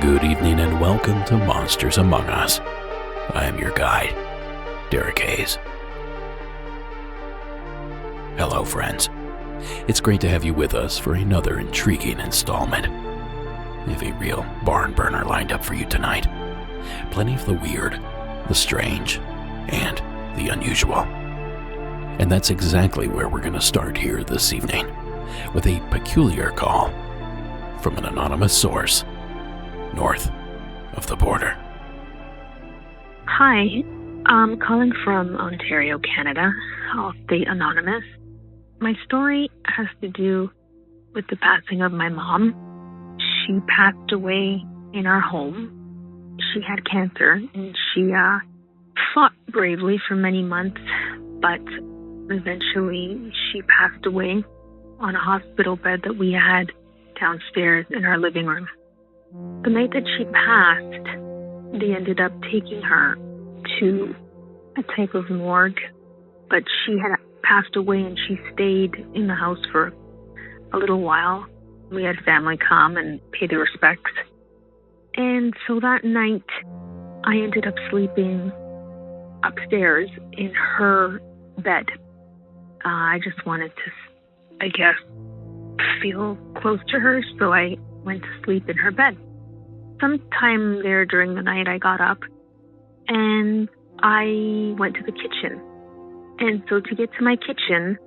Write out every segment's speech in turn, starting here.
Good evening and welcome to Monsters Among Us. I am your guide, Derek Hayes. Hello, friends. It's great to have you with us for another intriguing installment. We have a real barn burner lined up for you tonight. Plenty of the weird, the strange, and the unusual. And that's exactly where we're going to start here this evening, with a peculiar call from an anonymous source north of the border. Hi, I'm calling from Ontario, Canada. I'll stay anonymous. My story has to do with the passing of my mom. She passed away in our home. She had cancer, and she fought bravely for many months, but eventually she passed away on a hospital bed that we had downstairs in our living room. The night that she passed, they ended up taking her to a type of morgue, but she had passed away and she stayed in the house for a little while. We had family come and pay their respects. And so that night, I ended up sleeping upstairs in her bed. I just wanted to, feel close to her, so I went to sleep in her bed. Sometime there during the night, I got up and I went to the kitchen. And so to get to my kitchen,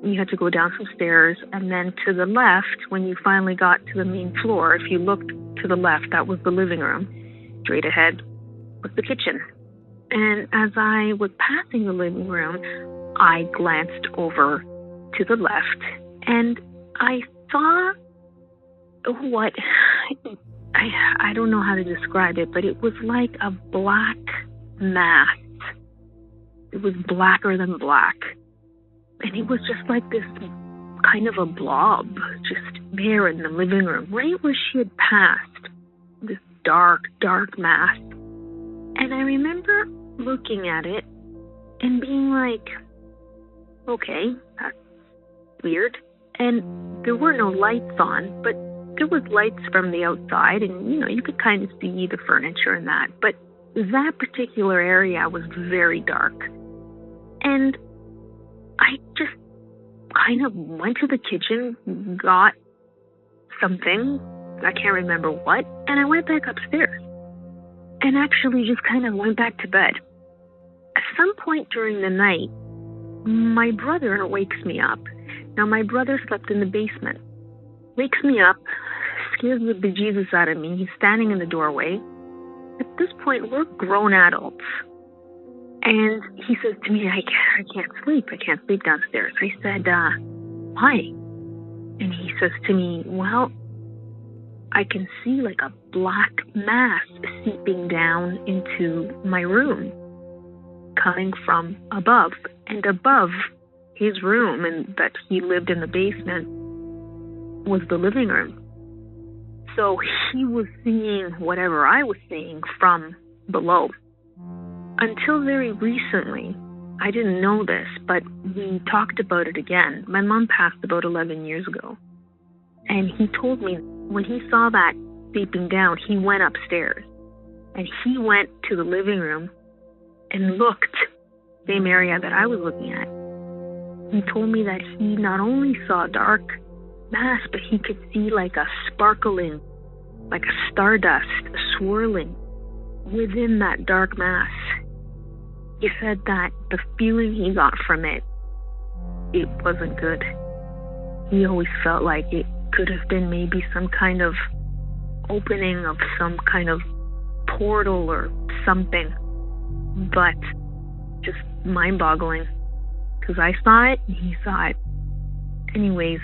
you had to go down some stairs, and then to the left, when you finally got to the main floor, if you looked to the left, that was the living room. Straight ahead was the kitchen. And as I was passing the living room, I glanced over to the left, and I saw what, I don't know how to describe it, but it was like a black mass. It was blacker than black. And it was just like this kind of a blob, just there in the living room, right where she had passed. This dark, dark mass. And I remember looking at it and being like, okay, that's weird. And there were no lights on, but there was lights from the outside, and you could kind of see the furniture and that. But that particular area was very dark. And I just kind of went to the kitchen, got something, I can't remember what, and I went back upstairs. And actually just kind of went back to bed. At some point during the night, my brother wakes me up. Now, my brother slept in the basement. Wakes me up, scares the bejesus out of me. He's standing in the doorway. At this point, we're grown adults. And he says to me, I can't sleep. I can't sleep downstairs. I said, why? And he says to me, well, I can see like a black mass seeping down into my room, coming from above. And above his room, and that he lived in the basement, was the living room. So he was seeing whatever I was seeing from below. Until very recently, I didn't know this, but we talked about it again. My mom passed about 11 years ago. And he told me when he saw that seeping down, he went upstairs. And he went to the living room and looked, same area that I was looking at. He told me that he not only saw a dark mass, but he could see like a sparkling, like a stardust swirling within that dark mass. He said that the feeling he got from it it wasn't good. He always felt like it could have been maybe some kind of opening of some kind of portal or something. But just mind-boggling. Because I saw it and he saw it. Anyways,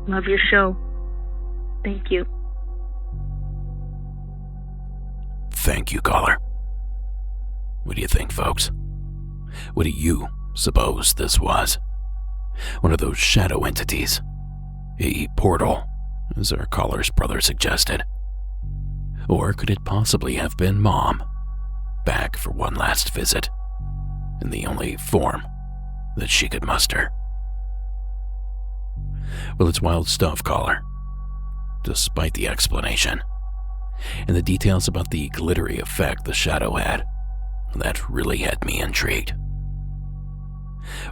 love your show. Thank you. Thank you, caller. What do you think, folks? What do you suppose this was? One of those shadow entities? A portal, as our caller's brother suggested? Or could it possibly have been Mom, back for one last visit, in the only form that she could muster? Well, it's wild stuff, caller. Despite the explanation, and the details about the glittery effect the shadow had, that really had me intrigued.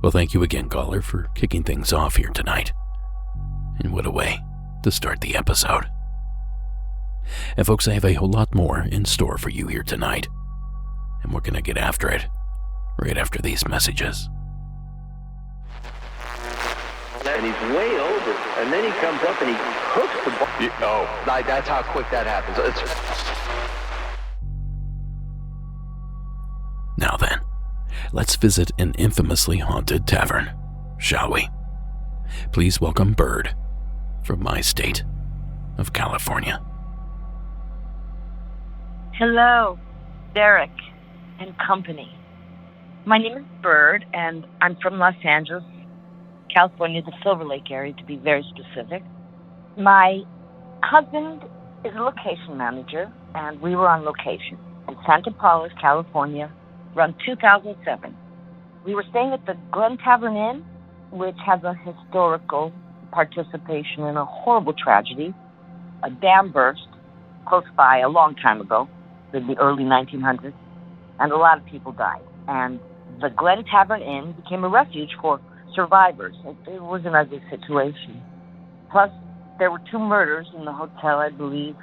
Well, thank you again, caller, for kicking things off here tonight. And what a way to start the episode. And folks, I have a whole lot more in store for you here tonight. And we're gonna get after it right after these messages. And he's way over, and then he comes up and he hooks the ball. That's how quick that happens. Now then, let's visit an infamously haunted tavern, shall we? Please welcome Bird from my state of California. Hello, Derek and company. My name is Bird, and I'm from Los Angeles, California, the Silver Lake area, to be very specific. My husband is a location manager, and we were on location in Santa Paula, California, around 2007. We were staying at the Glen Tavern Inn, which has a historical participation in a horrible tragedy. A dam burst close by a long time ago, in the early 1900s, and a lot of people died. And the Glen Tavern Inn became a refuge for survivors. It was an ugly situation. Plus, there were 2 murders in the hotel, I believe.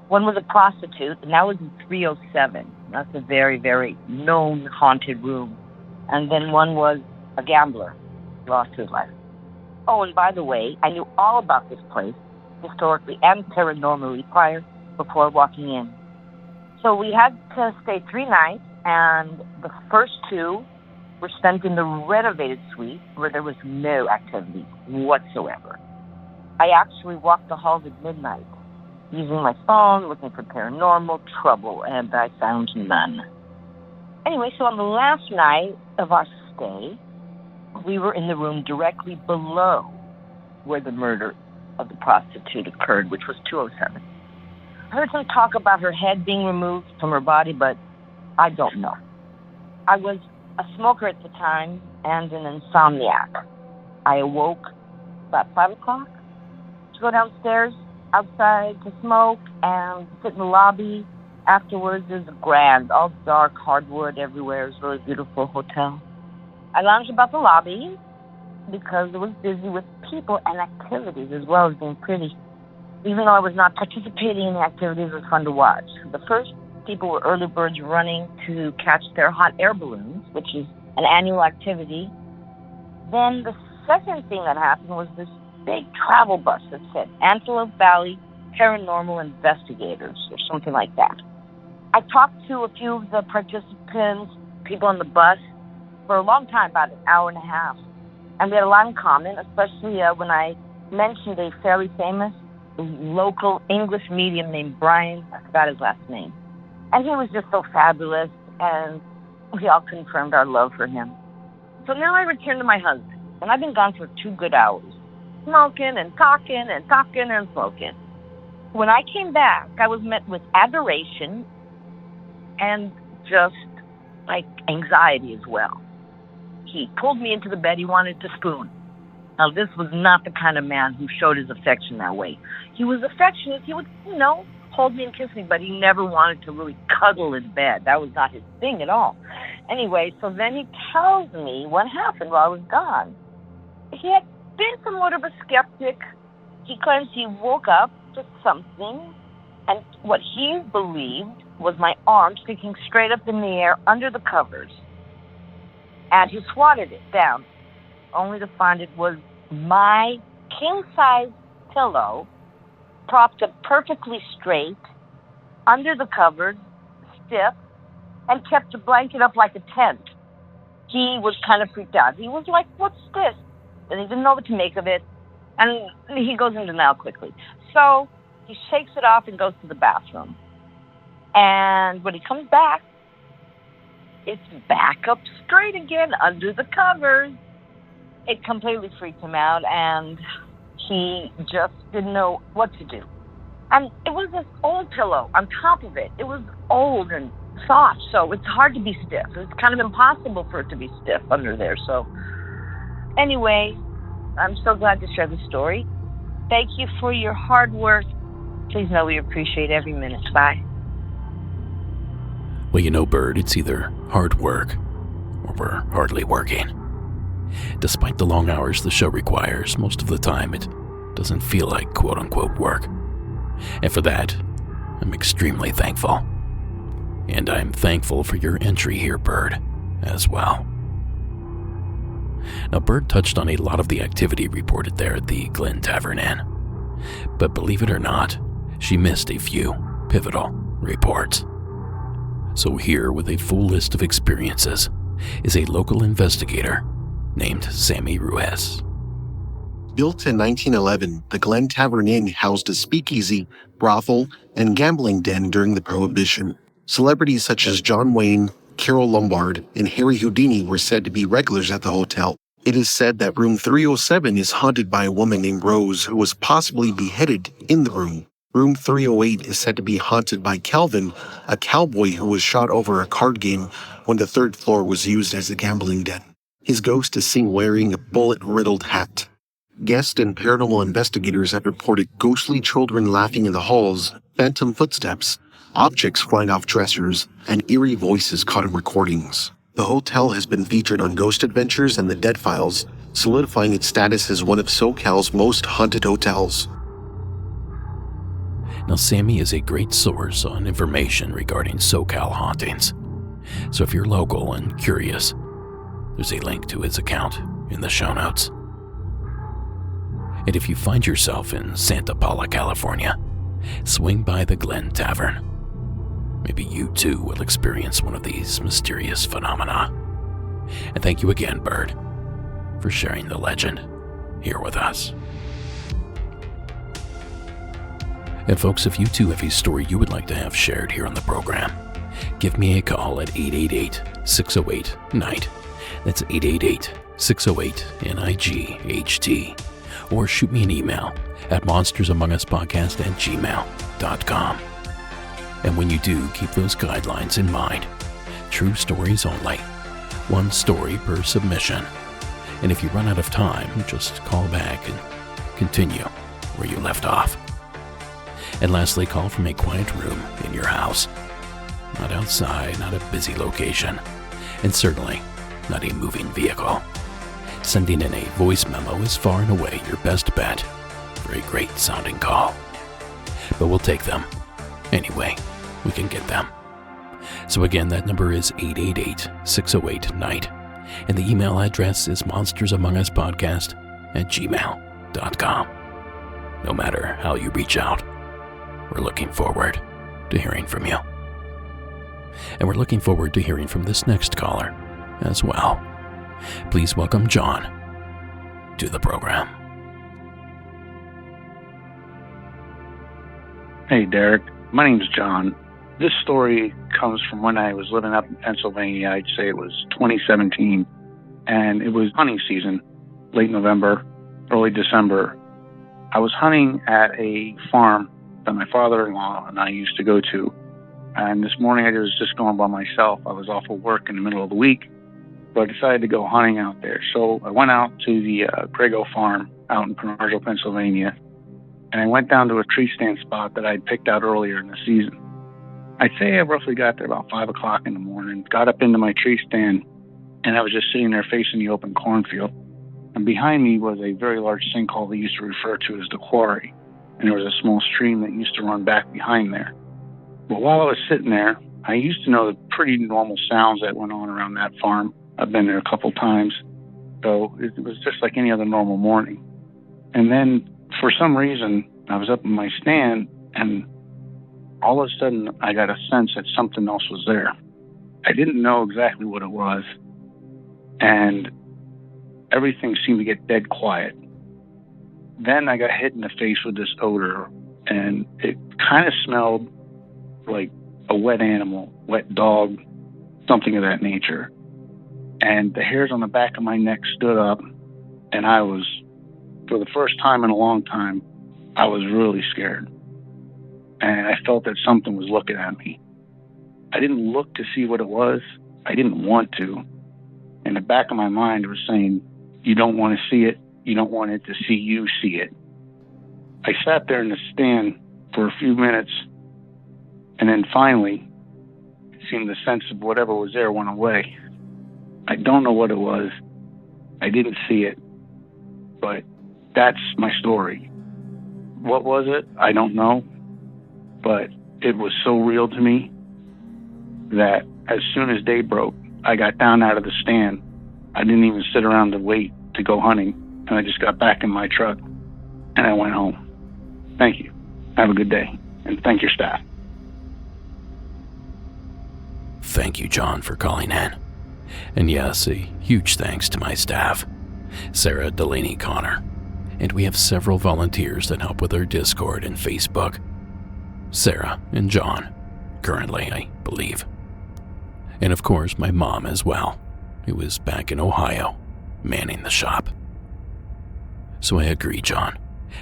One was a prostitute, and that was in 307. That's a very, very known haunted room. And then one was a gambler, lost his life. Oh, and by the way, I knew all about this place, historically and paranormally, before walking in. So we had to stay 3 nights, and the first 2 were spent in the renovated suite where there was no activity whatsoever. I actually walked the halls at midnight, using my phone, looking for paranormal trouble, and I found none. Anyway, so on the last night of our stay, we were in the room directly below where the murder of the prostitute occurred, which was 207. I heard some talk about her head being removed from her body, but I don't know. I was a smoker at the time and an insomniac. I awoke about 5 o'clock to go downstairs outside to smoke and sit in the lobby. Afterwards, there's a grand, all dark hardwood everywhere. It's a really beautiful hotel. I lounged about the lobby because it was busy with people and activities as well as being pretty. Even though I was not participating in the activities, it was fun to watch. The first people were early birds running to catch their hot air balloons, which is an annual activity. Then the second thing that happened was this big travel bus that said Antelope Valley Paranormal Investigators or something like that. I talked to a few of the participants, people on the bus, for a long time, about an hour and a half. And we had a lot in common, especially when I mentioned a fairly famous local English medium named Brian. I forgot his last name. And he was just so fabulous, and we all confirmed our love for him. So now I return to my husband, and I've been gone for 2 good hours, smoking and talking and talking and smoking. When I came back, I was met with adoration and just, like, anxiety as well. He pulled me into the bed. He wanted to spoon. Now, this was not the kind of man who showed his affection that way. He was affectionate. He would, hold me and kiss me, but he never wanted to really cuddle in bed. That was not his thing at all. Anyway, so then he tells me what happened while I was gone. He had been somewhat of a skeptic. He claims he woke up to something, and what he believed was my arm sticking straight up in the air under the covers. And he swatted it down. only to find it was my king-size pillow propped up perfectly straight, under the covers, stiff, and kept the blanket up like a tent. He was kind of freaked out. He was like, "What's this?" And he didn't know what to make of it. And he goes into denial quickly. So he shakes it off and goes to the bathroom. And when he comes back, it's back up straight again under the covers. It completely freaked him out, and he just didn't know what to do. And it was this old pillow on top of it. It was old and soft, so it's hard to be stiff. It's kind of impossible for it to be stiff under there. So anyway, I'm so glad to share the story. Thank you for your hard work. Please know we appreciate every minute. Bye. Well, you know, Bird, it's either hard work or we're hardly working. Despite the long hours the show requires, most of the time it doesn't feel like quote-unquote work. And for that, I'm extremely thankful. And I'm thankful for your entry here, Bird, as well. Now, Bird touched on a lot of the activity reported there at the Glen Tavern Inn. But believe it or not, she missed a few pivotal reports. So here, with a full list of experiences, is a local investigator named Sammy Ruiz. Built in 1911, the Glen Tavern Inn housed a speakeasy, brothel, and gambling den during the Prohibition. Celebrities such as John Wayne, Carol Lombard, and Harry Houdini were said to be regulars at the hotel. It is said that room 307 is haunted by a woman named Rose who was possibly beheaded in the room. Room 308 is said to be haunted by Calvin, a cowboy who was shot over a card game when the third floor was used as a gambling den. His ghost is seen wearing a bullet-riddled hat. Guests and paranormal investigators have reported ghostly children laughing in the halls, phantom footsteps, objects flying off dressers, and eerie voices caught in recordings. The hotel has been featured on Ghost Adventures and The Dead Files, solidifying its status as one of SoCal's most haunted hotels. Now, Sammy is a great source on information regarding SoCal hauntings. So if you're local and curious, there's a link to his account in the show notes. And if you find yourself in Santa Paula, California, swing by the Glen Tavern. Maybe you too will experience one of these mysterious phenomena. And thank you again, Bird, for sharing the legend here with us. And folks, if you too have a story you would like to have shared here on the program, give me a call at 888-608-NIGHT. That's 888-608-NIGHT. Or shoot me an email at monstersamonguspodcast@gmail.com. And when you do, keep those guidelines in mind. True stories only. One story per submission. And if you run out of time, just call back and continue where you left off. And lastly, call from a quiet room in your house. Not outside, not a busy location, and certainly not a moving vehicle. Sending in a voice memo is far and away your best bet for a great sounding call. But we'll take them. Anyway, we can get them. So again, that number is 888-608-NIGHT, and the email address is monstersamonguspodcast@gmail.com. No matter how you reach out, we're looking forward to hearing from you. And we're looking forward to hearing from this next caller as well. Please welcome John to the program. Hey, Derek. My name's John. This story comes from when I was living up in Pennsylvania. I'd say it was 2017, and it was hunting season, late November, early December. I was hunting at a farm that my father-in-law and I used to go to, and this morning I was just going by myself. I was off of work in the middle of the week, but I decided to go hunting out there. So I went out to the Grego farm out in Paranormal, Pennsylvania, and I went down to a tree stand spot that I'd picked out earlier in the season. I'd say I roughly got there about 5 o'clock in the morning, got up into my tree stand, and I was just sitting there facing the open cornfield. And behind me was a very large sinkhole they used to refer to as the quarry. And there was a small stream that used to run back behind there. But while I was sitting there, I used to know the pretty normal sounds that went on around that farm. I've been there a couple times. So it was just like any other normal morning. And then for some reason, I was up in my stand, and all of a sudden I got a sense that something else was there. I didn't know exactly what it was, and everything seemed to get dead quiet. Then I got hit in the face with this odor, and it kind of smelled like a wet animal, wet dog, something of that nature. And the hairs on the back of my neck stood up, and I was, for the first time in a long time, I was really scared. And I felt that something was looking at me. I didn't look to see what it was. I didn't want to. In the back of my mind, it was saying, you don't want to see it. You don't want it to see you see it. I sat there in the stand for a few minutes, and then finally, it seemed the sense of whatever was there went away. I don't know what it was. I didn't see it. But that's my story. What was it? I don't know. But it was so real to me that as soon as day broke, I got down out of the stand. I didn't even sit around to wait to go hunting. And I just got back in my truck and I went home. Thank you. Have a good day. And thank your staff. Thank you, John, for calling in. And yes, a huge thanks to my staff, Sarah, Delaney, Connor. And we have several volunteers that help with our Discord and Facebook. Sarah and John, currently, I believe. And of course, my mom as well, who is back in Ohio, manning the shop. So I agree, John.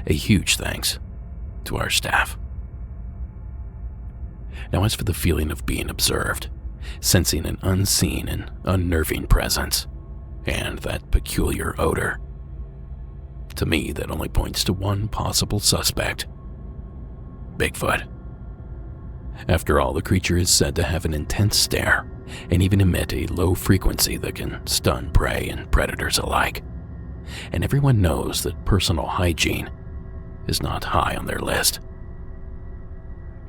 A huge thanks to our staff. Now, as for the feeling of being observed, sensing an unseen and unnerving presence, and that peculiar odor, to me, that only points to one possible suspect: Bigfoot. After all, the creature is said to have an intense stare and even emit a low frequency that can stun prey and predators alike. And everyone knows that personal hygiene is not high on their list.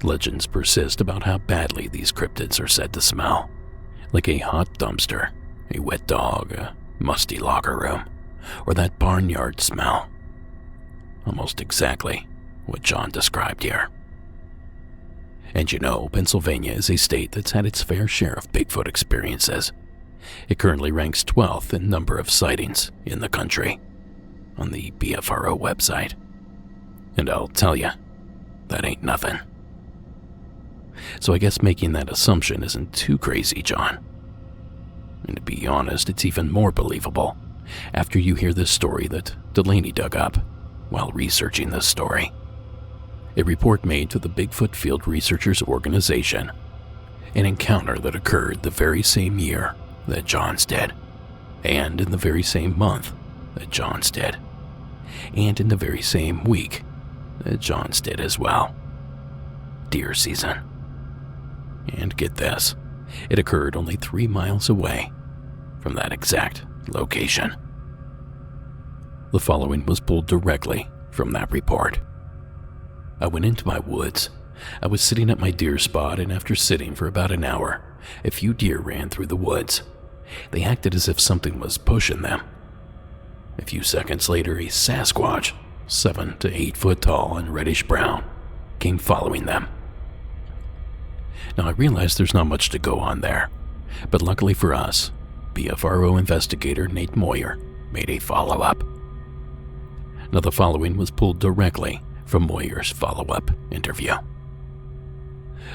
Legends persist about how badly these cryptids are said to smell, like a hot dumpster, a wet dog, a musty locker room, or that barnyard smell. Almost exactly what John described here. And you know, Pennsylvania is a state that's had its fair share of Bigfoot experiences. It currently ranks 12th in number of sightings in the country on the BFRO website. And I'll tell you, that ain't nothing. So I guess making that assumption isn't too crazy, John. And to be honest, it's even more believable after you hear this story that Delaney dug up while researching this story. A report made to the Bigfoot Field Researchers Organization. An encounter that occurred the very same year that John's did, and in the very same month that John's did, and in the very same week that John's did as well. Deer season. And get this, it occurred only 3 miles away from that exact location. The following was pulled directly from that report. I went into my woods. I was sitting at my deer spot, and after sitting for about an hour, a few deer ran through the woods. They acted as if something was pushing them. A few seconds later, a sasquatch, 7 to 8 foot tall and reddish brown, came following them. Now I realize there's not much to go on there, but luckily for us, BFRO investigator Nate Moyer made a follow-up. Now the following was pulled directly from Moyer's follow-up interview.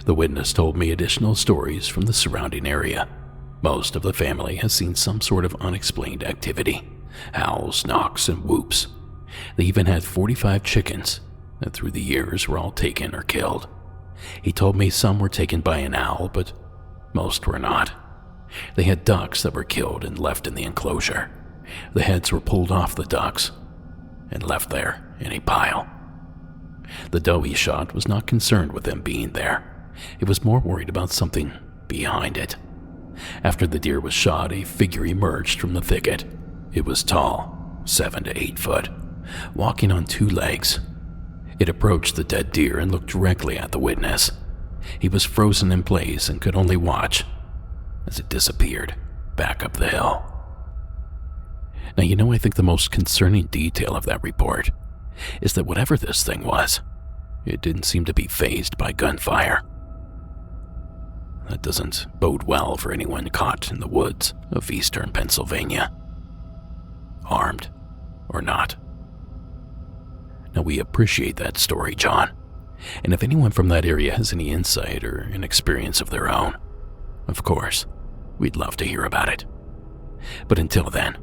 The witness told me additional stories from the surrounding area. Most of the family has seen some sort of unexplained activity, howls, knocks, and whoops. They even had 45 chickens that through the years were all taken or killed. He told me some were taken by an owl, but most were not. They had ducks that were killed and left in the enclosure. The heads were pulled off the ducks and left there in a pile. The doe he shot was not concerned with them being there. It was more worried about something behind it. After the deer was shot, a figure emerged from the thicket. It was tall, 7 to 8 foot, walking on 2 legs. It approached the dead deer and looked directly at the witness. He was frozen in place and could only watch as it disappeared back up the hill. Now, I think the most concerning detail of that report is that whatever this thing was, it didn't seem to be fazed by gunfire. That doesn't bode well for anyone caught in the woods of eastern Pennsylvania, armed or not. Now, we appreciate that story, John, and if anyone from that area has any insight or an experience of their own, of course, we'd love to hear about it. But until then,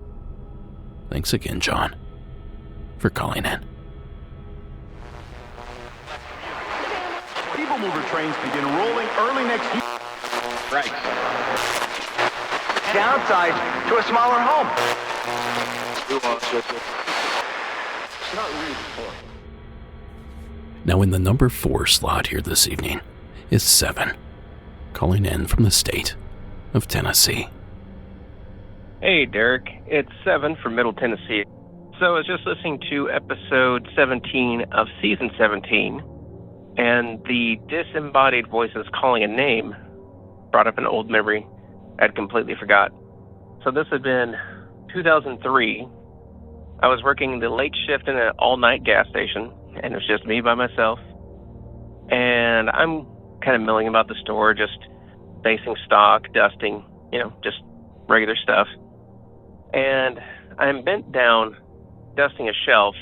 thanks again, John, for calling in. People mover trains begin rolling early next year. Right. Downside to a smaller home. It's not really fun. Now, in the number 4 slot here this evening is 7, calling in from the state of Tennessee. Hey, Derek. It's 7 from Middle Tennessee. So I was just listening to episode 17 of season 17, and the disembodied voices calling a name brought up an old memory I'd completely forgot. So this had been 2003. I was working the late shift in an all-night gas station, and it was just me by myself. And I'm kind of milling about the store, just facing stock, dusting, just regular stuff. And I'm bent down, dusting a shelf,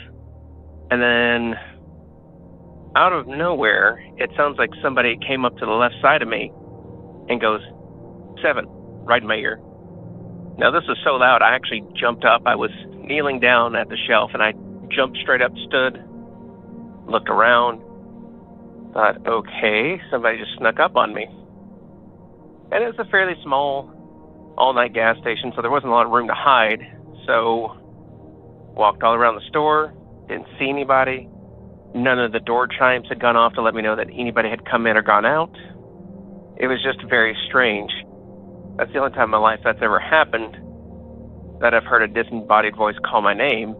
and then out of nowhere, it sounds like somebody came up to the left side of me and goes, 7, right in my ear. Now, this was so loud, I actually jumped up. I was kneeling down at the shelf, and I jumped straight up, stood, looked around, thought, okay, somebody just snuck up on me. And it was a fairly small all-night gas station, so there wasn't a lot of room to hide. So, walked all around the store, didn't see anybody. None of the door chimes had gone off to let me know that anybody had come in or gone out. It was just very strange. That's the only time in my life that's ever happened, that I've heard a disembodied voice call my name.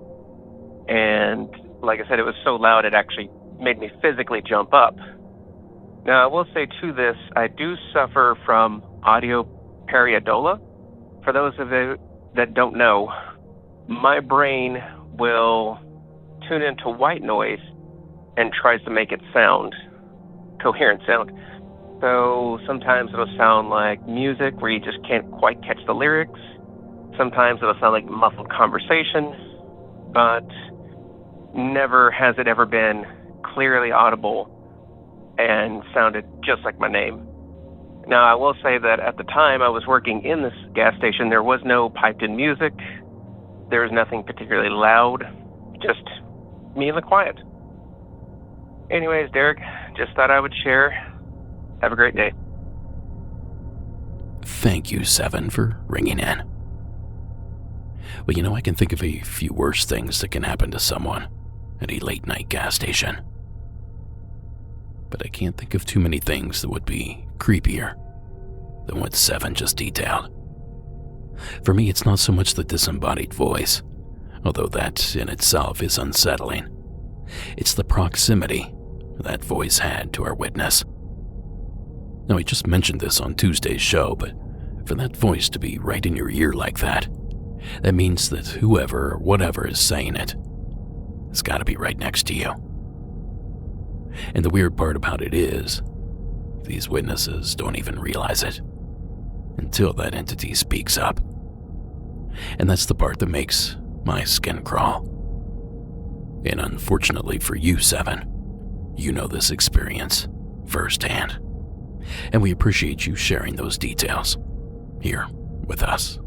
And like I said, it was so loud it actually made me physically jump up. Now, I will say to this, I do suffer from audio pareidolia. For those of you that don't know, my brain will tune into white noise and tries to make it sound, coherent sound. So sometimes it'll sound like music where you just can't quite catch the lyrics. Sometimes it'll sound like muffled conversation, but never has it ever been clearly audible and sounded just like my name. Now, I will say that at the time I was working in this gas station, there was no piped-in music. There was nothing particularly loud, just me in the quiet. Anyways, Derek, just thought I would share. Have a great day. Thank you, 7, for ringing in. Well, I can think of a few worse things that can happen to someone at a late-night gas station. But I can't think of too many things that would be creepier than what 7 just detailed. For me, it's not so much the disembodied voice, although that in itself is unsettling. It's the proximity that voice had to our witness. Now, I just mentioned this on Tuesday's show, but for that voice to be right in your ear like that means that whoever or whatever is saying it has got to be right next to you. And the weird part about it is, these witnesses don't even realize it until that entity speaks up. And that's the part that makes my skin crawl. And unfortunately for you, 7, you know this experience firsthand. And we appreciate you sharing those details here with us.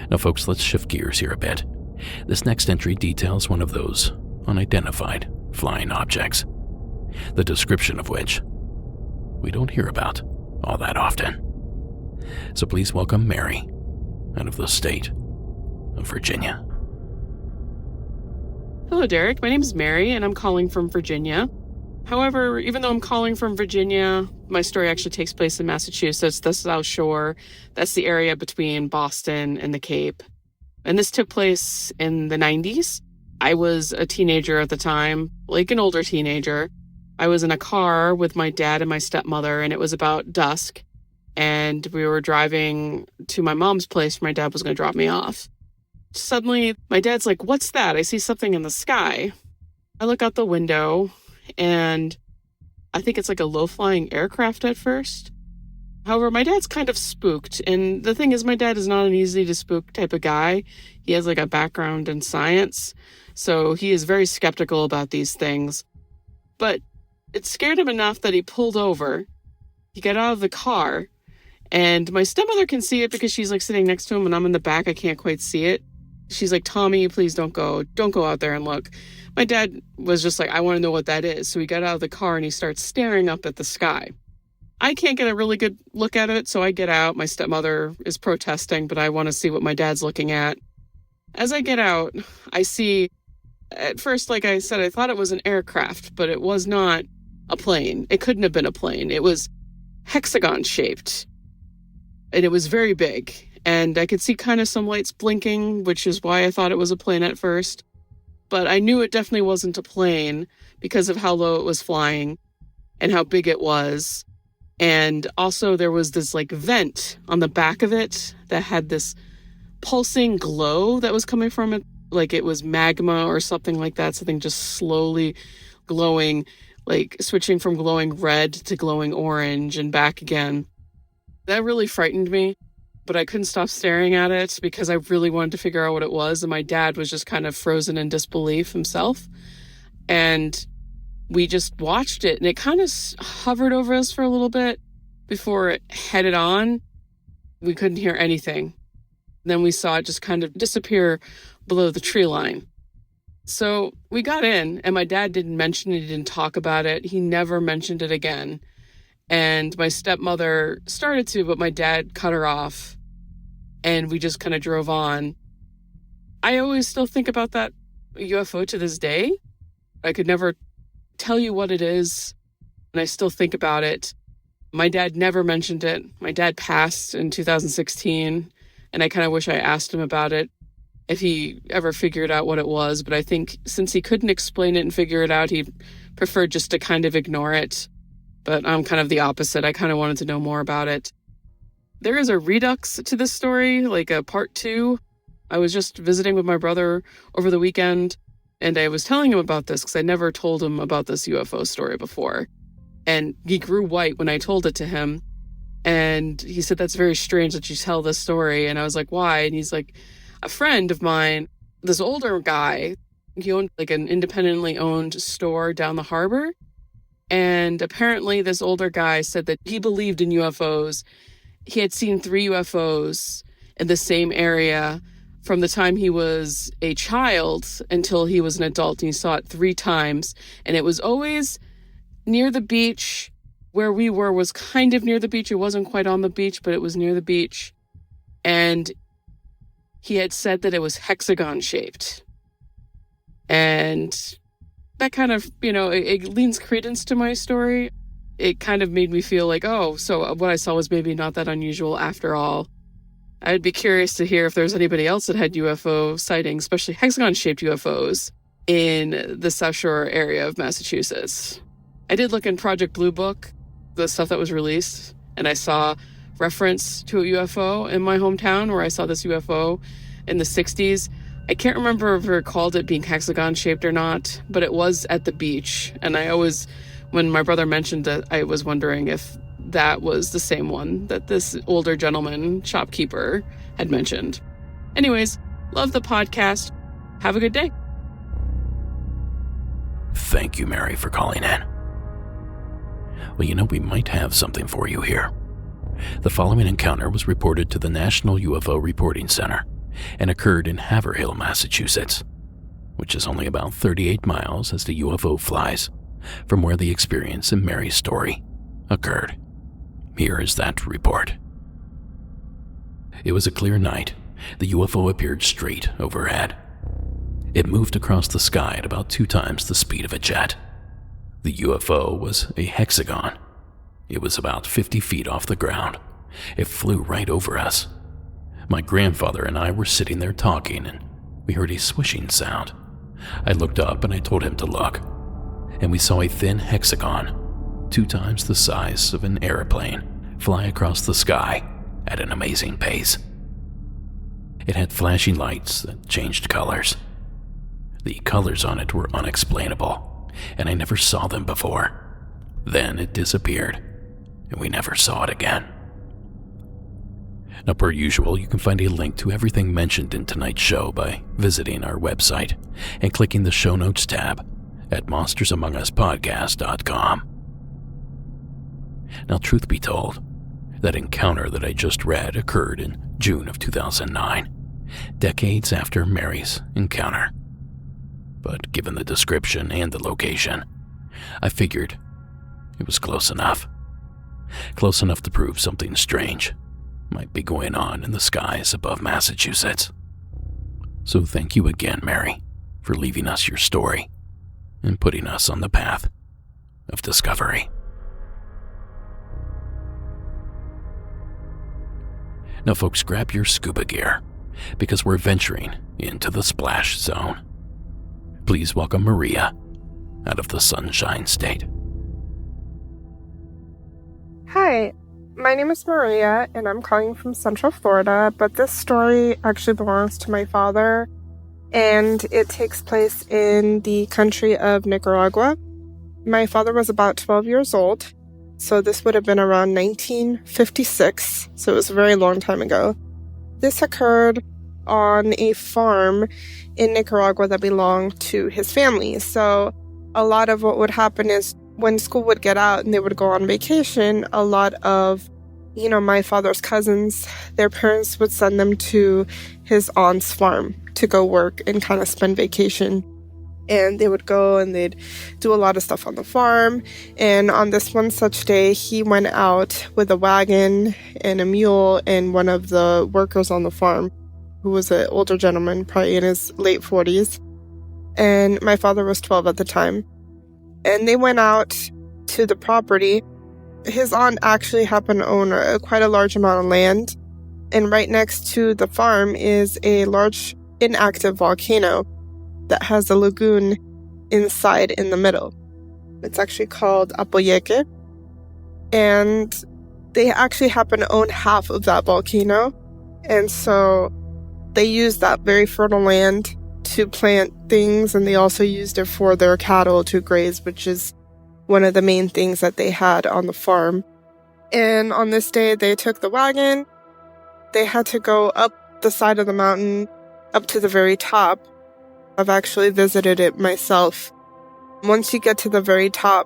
Now, folks, let's shift gears here a bit. This next entry details one of those unidentified flying objects, the description of which we don't hear about all that often. So please welcome Mary out of the state of Virginia. Hello, Derek. My name is Mary, and I'm calling from Virginia. However, even though I'm calling from Virginia, my story actually takes place in Massachusetts, the South Shore. That's the area between Boston and the Cape. And this took place in the 90s. I was a teenager at the time, like an older teenager. I was in a car with my dad and my stepmother, and it was about dusk. and we were driving to my mom's place where my dad was going to drop me off. Suddenly, my dad's like, "What's that? I see something in the sky." I look out the window, and I think it's like a low-flying aircraft at first. However, my dad's kind of spooked, and the thing is, my dad is not an easy-to-spook type of guy. He has like a background in science, so he is very skeptical about these things. But it scared him enough that he pulled over. He got out of the car, and my stepmother can see it because she's like sitting next to him, and I'm in the back. I can't quite see it. She's like, "Tommy, please don't go out there and look." My dad was just like, "I want to know what that is." So he got out of the car and he starts staring up at the sky. I can't get a really good look at it, so I get out. My stepmother is protesting, but I want to see what my dad's looking at. As I get out, I see, at first, like I said, I thought it was an aircraft, but it was not a plane. It couldn't have been a plane. It was hexagon shaped, and it was very big. And I could see kind of some lights blinking, which is why I thought it was a plane at first. But I knew it definitely wasn't a plane because of how low it was flying and how big it was. And also there was this like vent on the back of it that had this pulsing glow that was coming from it. Like it was magma or something like that. Something just slowly glowing, like switching from glowing red to glowing orange and back again. That really frightened me. But I couldn't stop staring at it because I really wanted to figure out what it was. And my dad was just kind of frozen in disbelief himself. And we just watched it. And it kind of hovered over us for a little bit before it headed on. We couldn't hear anything. Then we saw it just kind of disappear below the tree line. So we got in, and my dad didn't mention it. He didn't talk about it. He never mentioned it again. And my stepmother started to, but my dad cut her off. And we just kind of drove on. I always still think about that UFO to this day. I could never tell you what it is. And I still think about it. My dad never mentioned it. My dad passed in 2016. And I kind of wish I asked him about it, if he ever figured out what it was. But I think since he couldn't explain it and figure it out, he preferred just to kind of ignore it. But I'm kind of the opposite. I kind of wanted to know more about it. There is a redux to this story, like a part 2. I was just visiting with my brother over the weekend, and I was telling him about this because I never told him about this UFO story before. And he grew white when I told it to him. And he said, "That's very strange that you tell this story." And I was like, "Why?" And he's like, "A friend of mine, this older guy, he owned like an independently owned store down the harbor. And apparently this older guy said that he believed in UFOs. He had seen 3 UFOs in the same area from the time he was a child until he was an adult. And he saw it 3 times. And it was always near the beach. Where we were was kind of near the beach. It wasn't quite on the beach, but it was near the beach. And he had said that it was hexagon shaped. And that kind of, it leans credence to my story. It kind of made me feel like, oh, so what I saw was maybe not that unusual after all. I'd be curious to hear if there's anybody else that had UFO sightings, especially hexagon-shaped UFOs, in the South Shore area of Massachusetts. I did look in Project Blue Book, the stuff that was released, and I saw reference to a UFO in my hometown where I saw this UFO in the 60s. I can't remember if it called it being hexagon-shaped or not, but it was at the beach. And I always, when my brother mentioned it, I was wondering if that was the same one that this older gentleman, shopkeeper, had mentioned. Anyways, love the podcast. Have a good day. Thank you, Mary, for calling in. Well, we might have something for you here. The following encounter was reported to the National UFO Reporting Center and occurred in Haverhill, Massachusetts, which is only about 38 miles as the UFO flies from where the experience in Mary's story occurred. Here is that report. It was a clear night. The UFO appeared straight overhead. It moved across the sky at about 2 times the speed of a jet. The UFO was a hexagon. It was about 50 feet off the ground. It flew right over us. My grandfather and I were sitting there talking, and we heard a swishing sound. I looked up and I told him to look, and we saw a thin hexagon, 2 times the size of an airplane, fly across the sky at an amazing pace. It had flashing lights that changed colors. The colors on it were unexplainable, and I never saw them before. Then it disappeared, and we never saw it again. Now, per usual, you can find a link to everything mentioned in tonight's show by visiting our website and clicking the show notes tab at monstersamonguspodcast.com. Now, truth be told, that encounter that I just read occurred in June of 2009, decades after Mary's encounter. But given the description and the location, I figured it was close enough. Close enough to prove something strange might be going on in the skies above Massachusetts. So thank you again, Mary, for leaving us your story and putting us on the path of discovery. Now, folks, grab your scuba gear because we're venturing into the splash zone. Please welcome Maria out of the Sunshine State. Hi, my name is Maria, and I'm calling from Central Florida, but this story actually belongs to my father, and it takes place in the country of Nicaragua. My father was about 12 years old, so this would have been around 1956, so it was a very long time ago. This occurred on a farm in Nicaragua that belonged to his family, so a lot of what would happen is when school would get out and they would go on vacation, a lot of, my father's cousins, their parents would send them to his aunt's farm to go work and kind of spend vacation. And they would go and they'd do a lot of stuff on the farm. And on this one such day, he went out with a wagon and a mule and one of the workers on the farm, who was an older gentleman, probably in his late 40s. And my father was 12 at the time. And they went out to the property. His aunt actually happened to own quite a large amount of land. And right next to the farm is a large inactive volcano that has a lagoon inside in the middle. It's actually called Apoyeque. And they actually happen to own half of that volcano. And so they used that very fertile land to plant things, and they also used it for their cattle to graze, which is one of the main things that they had on the farm. And on this day, they took the wagon. They had to go up the side of the mountain, up to the very top. I've actually visited it myself. Once you get to the very top,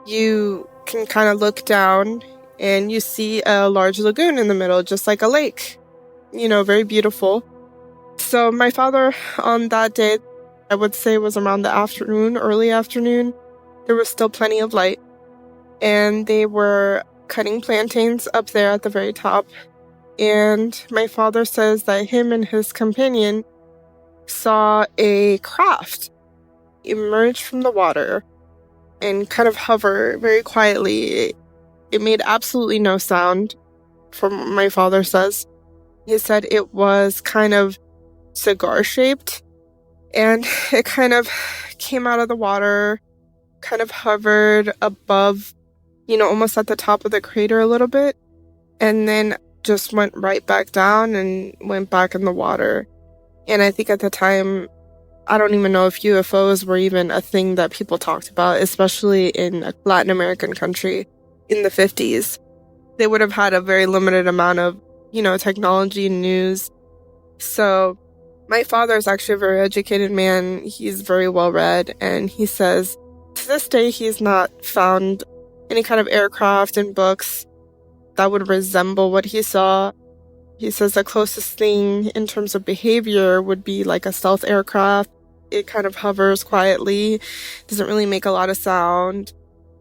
you can kind of look down, and you see a large lagoon in the middle, just like a lake. Very beautiful. So my father, on that day, I would say was around the afternoon, early afternoon, there was still plenty of light. And they were cutting plantains up there at the very top. And my father says that him and his companion saw a craft emerge from the water and kind of hover very quietly. It made absolutely no sound, from what my father says. He said it was kind of cigar-shaped, and it kind of came out of the water, kind of hovered above, almost at the top of the crater a little bit, and then just went right back down and went back in the water. And I think at the time, I don't even know if UFOs were even a thing that people talked about, especially in a Latin American country in the 50s. They would have had a very limited amount of, technology and news. So my father is actually a very educated man. He's very well read, and he says to this day he's not found any kind of aircraft in books that would resemble what he saw. He says the closest thing in terms of behavior would be like a stealth aircraft. It kind of hovers quietly, doesn't really make a lot of sound.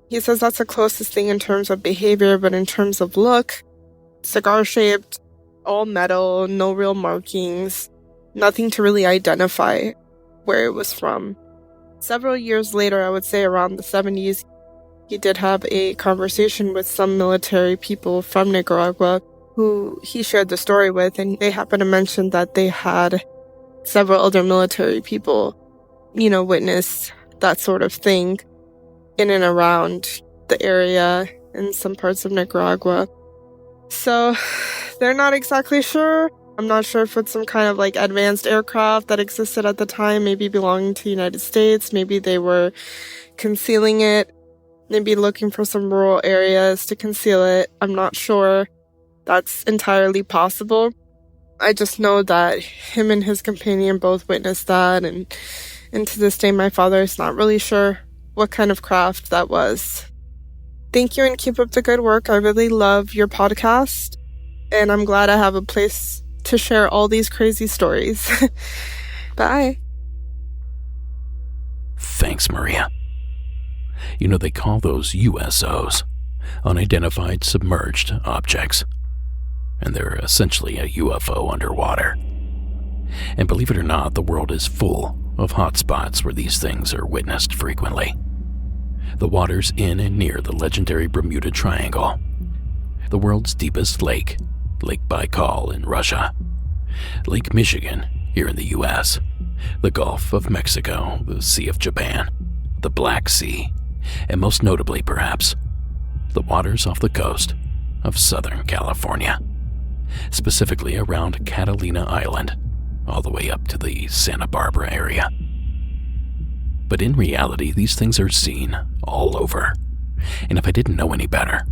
He says that's the closest thing in terms of behavior, but in terms of look, cigar-shaped, all metal, no real markings, nothing to really identify where it was from. Several years later, I would say around the 70s, he did have a conversation with some military people from Nicaragua who he shared the story with, and they happened to mention that they had several other military people, witness that sort of thing in and around the area in some parts of Nicaragua. So they're not exactly sure. I'm not sure if it's some kind of like advanced aircraft that existed at the time, maybe belonging to the United States. Maybe they were concealing it, maybe looking for some rural areas to conceal it. I'm not sure. That's entirely possible. I just know that him and his companion both witnessed that, and to this day my father is not really sure what kind of craft that was. Thank you and keep up the good work. I really love your podcast, and I'm glad I have a place to share all these crazy stories. Bye. Thanks, Maria. You know, they call those USOs, unidentified submerged objects, and they're essentially a UFO underwater. And believe it or not, the world is full of hotspots where these things are witnessed frequently. The waters in and near the legendary Bermuda Triangle, the world's deepest lake, Lake Baikal in Russia, Lake Michigan here in the US, the Gulf of Mexico, the Sea of Japan, the Black Sea, and most notably, perhaps, the waters off the coast of Southern California, specifically around Catalina Island, all the way up to the Santa Barbara area. But in reality, these things are seen all over. And if I didn't know any better,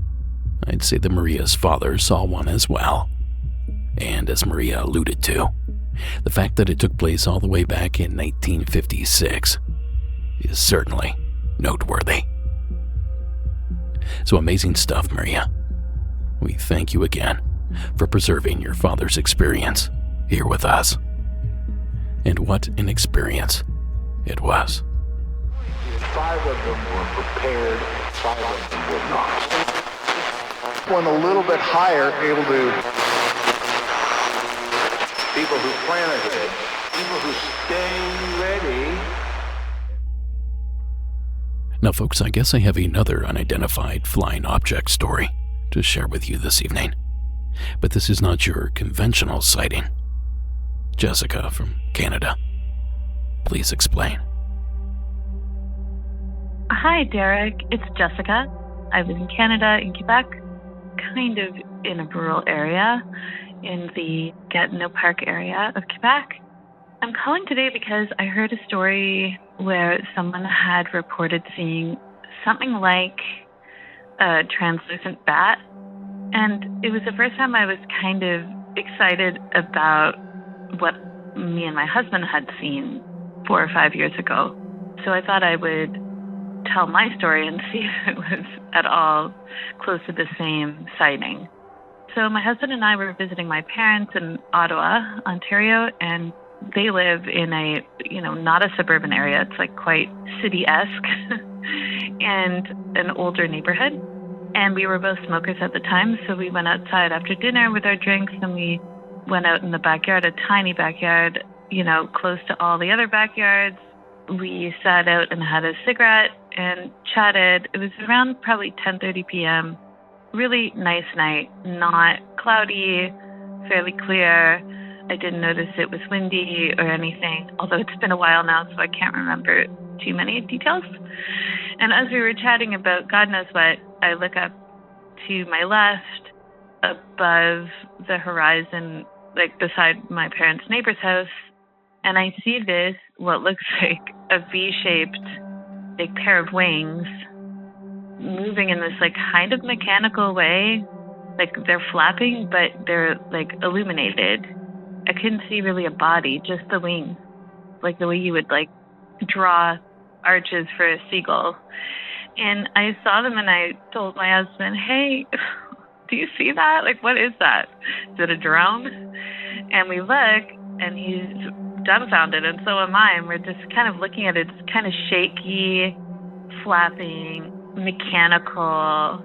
I'd say that Maria's father saw one as well. And as Maria alluded to, the fact that it took place all the way back in 1956 is certainly noteworthy. So amazing stuff, Maria. We thank you again for preserving your father's experience here with us. And what an experience it was. 5 of them were prepared, 5 of them were not. One a little bit higher, able to... People who plan ahead, people who stay ready. Now, folks, I guess I have another unidentified flying object story to share with you this evening. But this is not your conventional sighting. Jessica from Canada, please explain. Hi, Derek. It's Jessica. I was in Canada, in Quebec, kind of in a rural area in the Gatineau Park area of Quebec. I'm calling today because I heard a story where someone had reported seeing something like a translucent bat. And it was the first time I was kind of excited about what me and my husband had seen 4 or 5 years ago. So I thought I would tell my story and see if it was at all close to the same sighting. So my husband and I were visiting my parents in Ottawa, Ontario, and they live in a, not a suburban area. It's like quite city-esque and an older neighborhood. And we were both smokers at the time, so we went outside after dinner with our drinks, and we went out in the backyard, a tiny backyard, close to all the other backyards. We sat out and had a cigarette and chatted. It was around probably 10:30 p.m. Really nice night, not cloudy, fairly clear. I didn't notice it was windy or anything, although it's been a while now, so I can't remember too many details. And as we were chatting about God knows what, I look up to my left above the horizon, like beside my parents' neighbor's house, and I see this, what looks like a V-shaped like pair of wings moving in this like kind of mechanical way. Like they're flapping, but they're like illuminated. I couldn't see really a body, just the wings, like the way you would like draw arches for a seagull. And I saw them and I told my husband, hey, do you see that? Like, what is that? Is it a drone? And we look and he's dumbfounded, and so am I. And we're just kind of looking at it. It's kind of shaky, flapping, mechanical,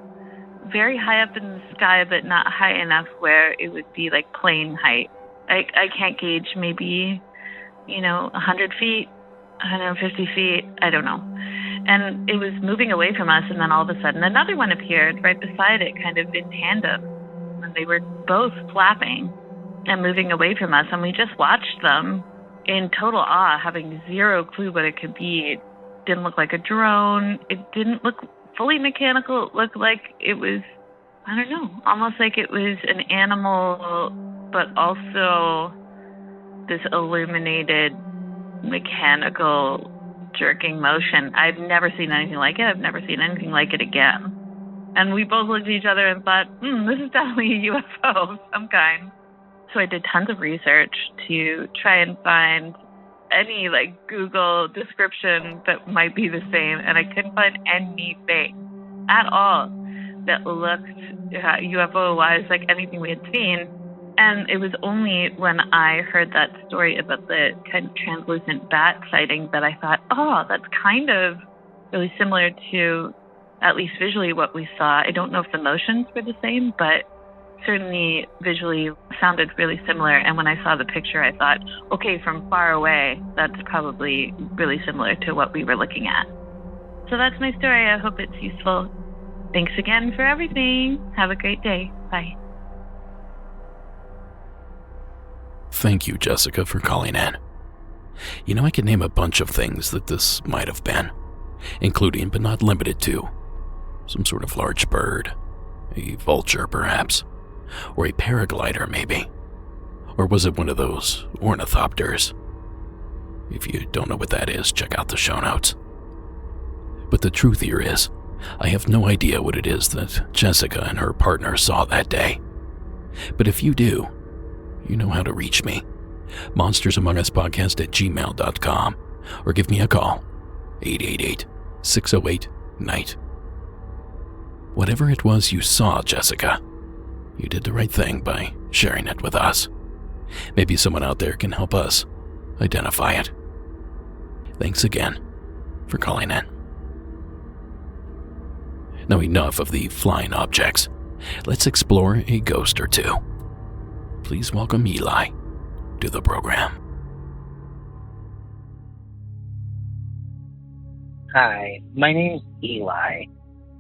very high up in the sky, but not high enough where it would be like plane height. I can't gauge, maybe, 100 feet, 150 feet, I don't know. And it was moving away from us, and then all of a sudden another one appeared right beside it, kind of in tandem. And they were both flapping and moving away from us, and we just watched them in total awe, having zero clue what it could be. It didn't look like a drone. It didn't look fully mechanical. It looked like it was I don't know, almost like it was an animal, but also this illuminated mechanical jerking motion. I've never seen anything like it. I've never seen anything like it again. And we both looked at each other and thought, this is definitely a UFO of some kind. So I did tons of research to try and find any Google description that might be the same, and I couldn't find anything at all that looked UFO-wise like anything we had seen. And it was only when I heard that story about the kind of translucent bat sighting that I thought, that's kind of really similar to, at least visually, what we saw. I don't know if the motions were the same, but certainly visually sounded really similar. And when I saw the picture, I thought, okay, from far away, that's probably really similar to what we were looking at. So that's my story. I hope it's useful. Thanks again for everything. Have a great day. Bye. Thank you, Jessica, for calling in. I could name a bunch of things that this might have been, including but not limited to some sort of large bird, a vulture perhaps, or a paraglider maybe. Or was it one of those ornithopters? If you don't know what that is, check out the show notes. But the truth here is, I have no idea what it is that Jessica and her partner saw that day. But if you do, you know how to reach me. monstersamonguspodcast@gmail.com, or give me a call, 888-608-NIGHT. Whatever it was you saw, Jessica, you did the right thing by sharing it with us. Maybe someone out there can help us identify it. Thanks again for calling in. Now enough of the flying objects. Let's explore a ghost or two. Please welcome Eli to the program. Hi, my name's Eli.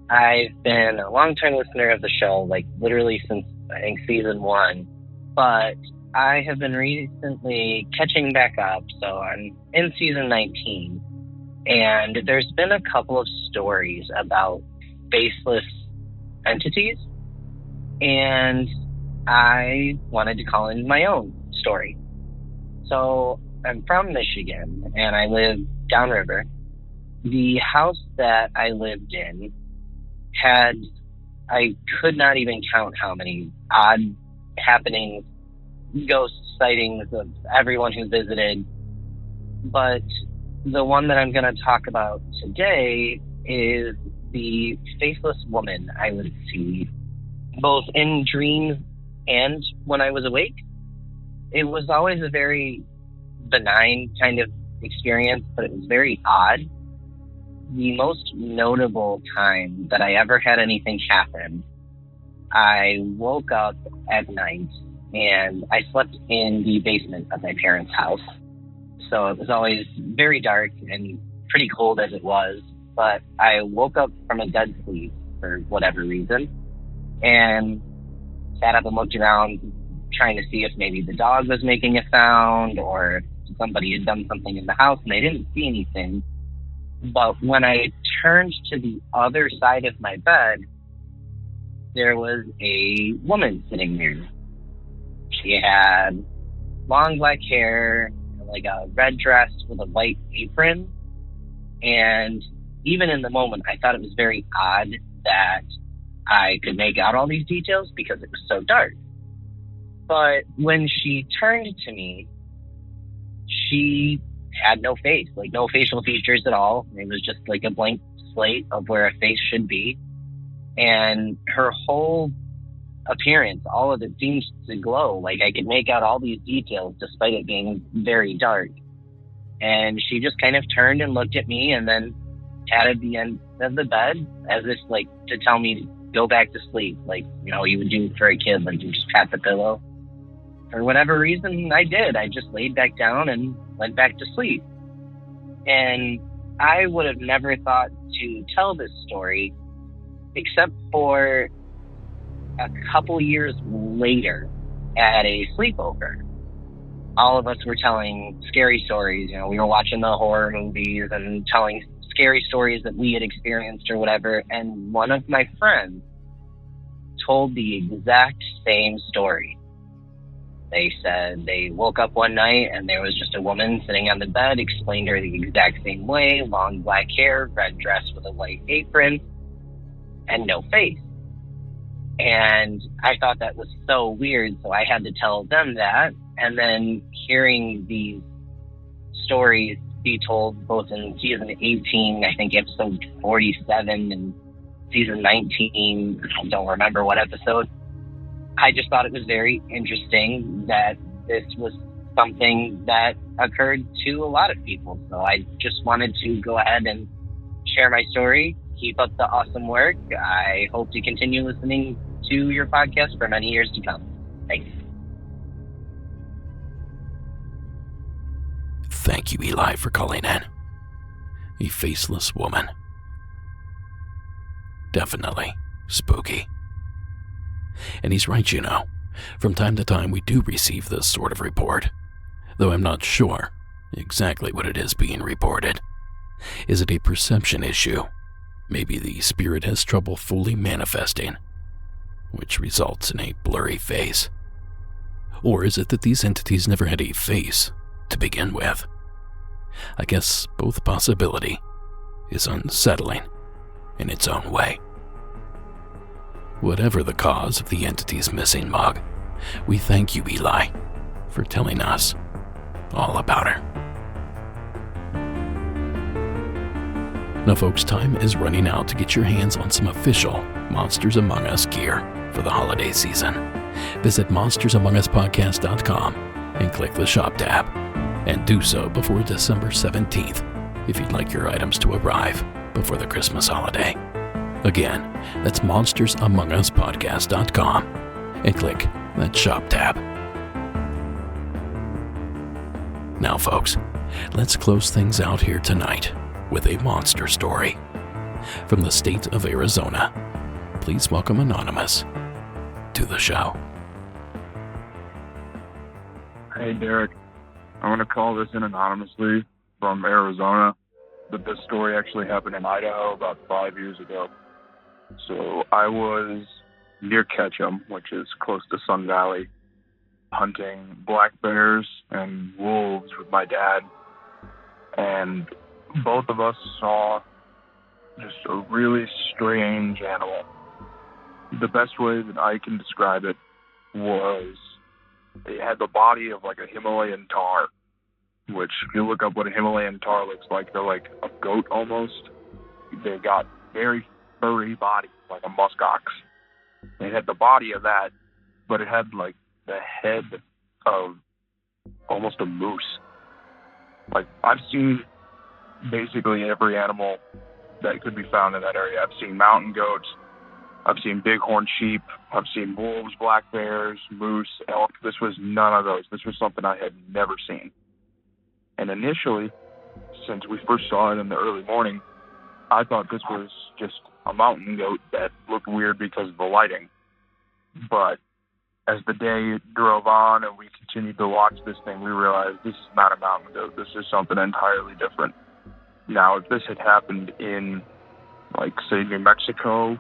I've been a long-time listener of the show, literally since, I think, season 1. But I have been recently catching back up, so I'm in season 19. And there's been a couple of stories about faceless entities. And I wanted to call in my own story. So I'm from Michigan, and I live downriver. The house that I lived in I could not even count how many odd happenings, ghost sightings of everyone who visited. But the one that I'm going to talk about today is the faceless woman I would see, both in dreams and when I was awake. It was always a very benign kind of experience, but it was very odd. The most notable time that I ever had anything happen, I woke up at night and I slept in the basement of my parents' house. So it was always very dark and pretty cold as it was, but I woke up from a dead sleep for whatever reason and sat up and looked around trying to see if maybe the dog was making a sound or if somebody had done something in the house, and I didn't see anything. But when I turned to the other side of my bed, there was a woman sitting there. She had long black hair, a red dress with a white apron. And even in the moment, I thought it was very odd that I could make out all these details because it was so dark. But when she turned to me, she had no face, no facial features at all. It was just a blank slate of where a face should be. And her whole appearance, all of it seemed to glow. I could make out all these details despite it being very dark. And she just kind of turned and looked at me and then patted the end of the bed as if to tell me to go back to sleep, you would do for a kid, you just pat the pillow. For whatever reason, I did. I just laid back down and went back to sleep. And I would have never thought to tell this story except for a couple years later at a sleepover. All of us were telling scary stories. We were watching the horror movies and telling scary stories that we had experienced or whatever. And one of my friends told the exact same story. They said they woke up one night and there was just a woman sitting on the bed, explained her the exact same way, long black hair, red dress with a white apron, and no face. And I thought that was so weird, so I had to tell them that. And then hearing these stories be told both in season 18, I think episode 47, and season 19, I don't remember what episode, I just thought it was very interesting that this was something that occurred to a lot of people. So I just wanted to go ahead and share my story. Keep up the awesome work. I hope to continue listening to your podcast for many years to come. Thanks. Thank you, Eli, for calling in. A faceless woman. Definitely spooky. And he's right, you know. From time to time, we do receive this sort of report, though I'm not sure exactly what it is being reported. Is it a perception issue? Maybe the spirit has trouble fully manifesting, which results in a blurry face. Or is it that these entities never had a face to begin with? I guess both possibility is unsettling in its own way. Whatever the cause of the entity's missing mug, we thank you, Eli, for telling us all about her. Now, folks, time is running out to get your hands on some official Monsters Among Us gear for the holiday season. Visit monstersamonguspodcast.com and click the shop tab, and do so before December 17th if you'd like your items to arrive before the Christmas holiday. Again, that's monstersamonguspodcast.com and click that shop tab. Now, folks, let's close things out here tonight with a monster story. From the state of Arizona, please welcome Anonymous to the show. Hey, Derek. I want to call this in anonymously from Arizona, but this story actually happened in Idaho about 5 years ago. So I was near Ketchum, which is close to Sun Valley, hunting black bears and wolves with my dad. And both of us saw just a really strange animal. The best way that I can describe it was it had the body of like a Himalayan tar, which if you look up what a Himalayan tar looks like, they're like a goat almost. They got very furry body, like a musk ox. It had the body of that, but it had like the head of almost a moose. Like, I've seen basically every animal that could be found in that area. I've seen mountain goats, I've seen bighorn sheep, I've seen wolves, black bears, moose, elk. This was none of those. This was something I had never seen. And initially, since we first saw it in the early morning, I thought this was just a mountain goat that looked weird because of the lighting. But as the day drove on and we continued to watch this thing, we realized this is not a mountain goat. This is something entirely different. Now, if this had happened in, like, say, New Mexico,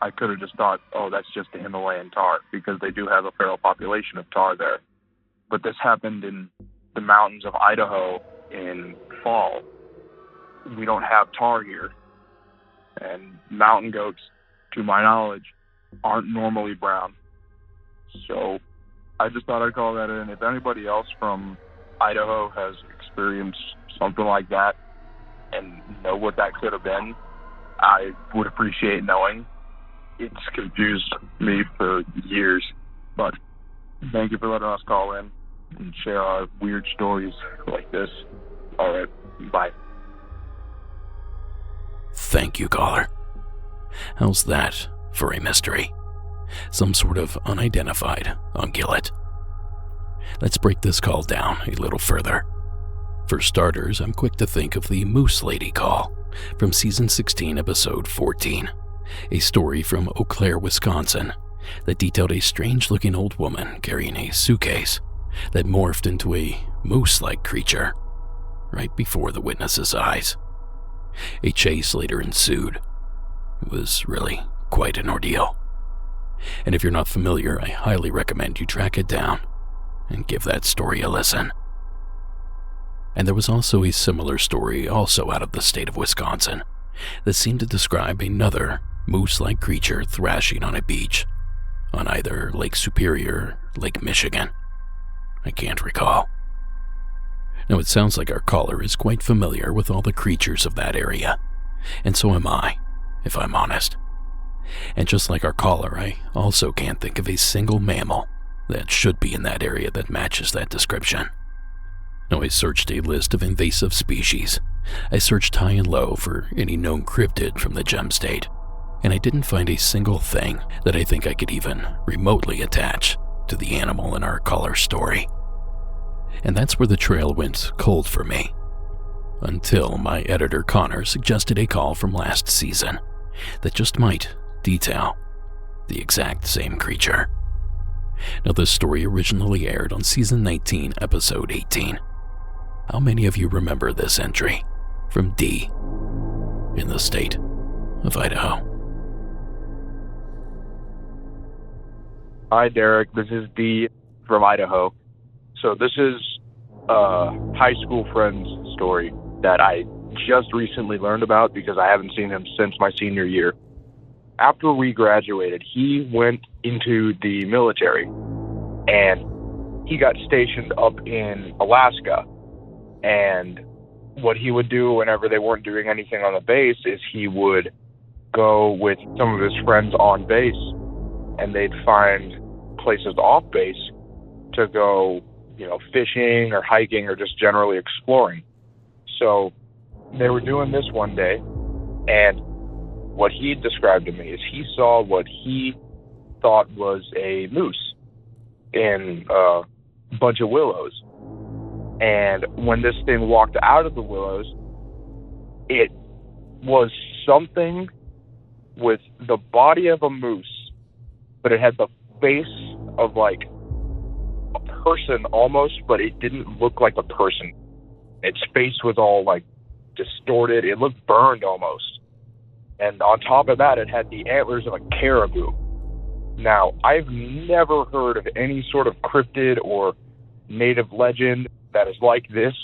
I could have just thought, oh, that's just a Himalayan tar, because they do have a feral population of tar there. But this happened in the mountains of Idaho in fall. We don't have tar here. And mountain goats, to my knowledge, aren't normally brown. So I just thought I'd call that in. If anybody else from Idaho has experienced something like that and know what that could have been, I would appreciate knowing. It's confused me for years. But thank you for letting us call in and share our weird stories like this. All right, bye. Thank you, caller. How's that for a mystery? Some sort of unidentified ungulate. Let's break this call down a little further. For starters, I'm quick to think of the Moose Lady call from season 16, episode 14, a story from Eau Claire, Wisconsin, that detailed a strange-looking old woman carrying a suitcase that morphed into a moose-like creature right before the witness's eyes. A chase later ensued. It was really quite an ordeal. And if you're not familiar, I highly recommend you track it down and give that story a listen. And there was also a similar story, also out of the state of Wisconsin, that seemed to describe another moose-like creature thrashing on a beach on either Lake Superior or Lake Michigan. I can't recall. Now, it sounds like our caller is quite familiar with all the creatures of that area, and so am I, if I'm honest. And just like our caller, I also can't think of a single mammal that should be in that area that matches that description. Now, I searched a list of invasive species. I searched high and low for any known cryptid from the gem state, and I didn't find a single thing that I think I could even remotely attach to the animal in our caller's story. And that's where the trail went cold for me, until my editor Connor suggested a call from last season that just might detail the exact same creature. Now, this story originally aired on season 19, episode 18. How many of you remember this entry from D in the state of Idaho? Hi, Derek. This is D from Idaho. So this is a high school friend's story that I just recently learned about because I haven't seen him since my senior year. After we graduated, he went into the military and he got stationed up in Alaska. And what he would do whenever they weren't doing anything on the base is he would go with some of his friends on base and they'd find places off base to go, fishing or hiking or just generally exploring. So they were doing this one day, and what he described to me is he saw what he thought was a moose in a bunch of willows. And when this thing walked out of the willows, it was something with the body of a moose, but it had the face of like a person almost, but it didn't look like a person. Its face was all like distorted. It looked burned almost. And on top of that, it had the antlers of a caribou. Now, I've never heard of any sort of cryptid or native legend that is like this.